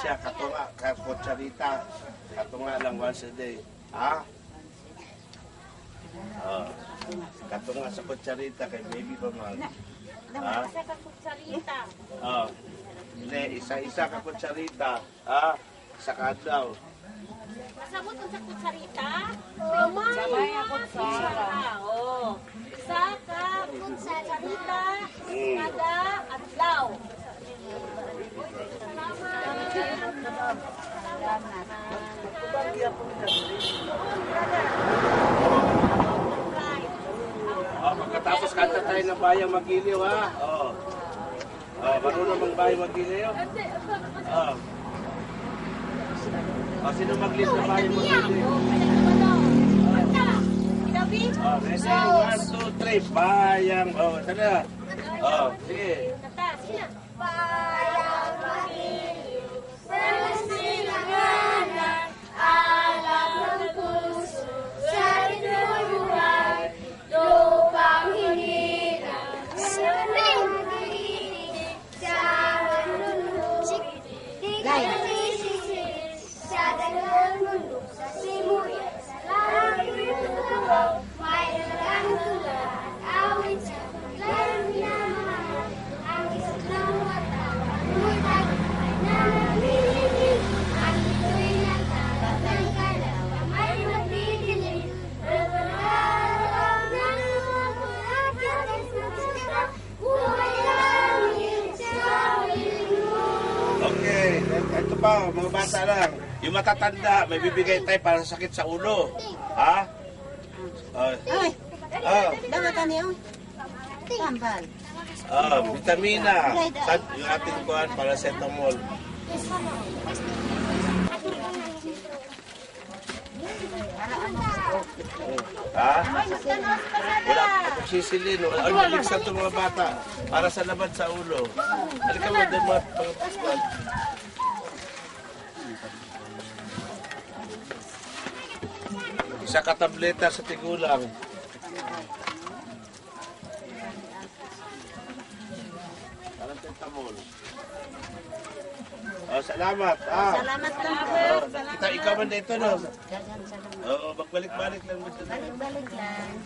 siya, katunga, kutsarita. Katunga lang once a day. Ha? Katunga sa kutsarita kay baby pa mag. Ha? Isa ka kutsarita. Hindi, isa-isa ka kutsarita. Ha? Isa ka daw. Kasabot ang sa kutsarita? Sabay ang kutsara. Isa ka kutsarita kada adlaw. Pagkatapos kanta tayo ng Bayang Magiliw, ha? Marunong bang Bayang Magiliw? Sino mag-lead ng Bayang Magiliw? Ready? 1, 2, 3. Bayang. Tala. Sige. Bayang Magiliw, persilanganan, alam ng puso, sa buhay, lupang hinirang, sunay maginig, sa manunusik, di ka nasisisip, sa dalang mundo, sa simuyan, sa langit tumaw, may dalang tulad, awit sa paglalang minamahal, ang isang ng watang, umutag, ay nananililig, ang ito'y nagtalat ng kalawa, may magdidilig, nagpapalawag ng mga pagkakas ng sila, buhay langit sa ilmo. Okay. Ito pa, mga bata lang. Yung matatanda, may bibigay tayo para sa sakit sa ulo. Ha? Dapat niyo. Tambal. Vitamina. Yung ating kuhan, paracetamol. Ha? Wala sisilin. Ay, maligsan itong mga bata. Para sa laban sa ulo. Halika mo din mga pangapaskuhan. Isa ka tableta sa tigulang. Parang tentamol. Salamat. Salamat lang. Kita ikaw man dito, no? Salamat. Oo, magbalik-balik lang. Balik-balik lang.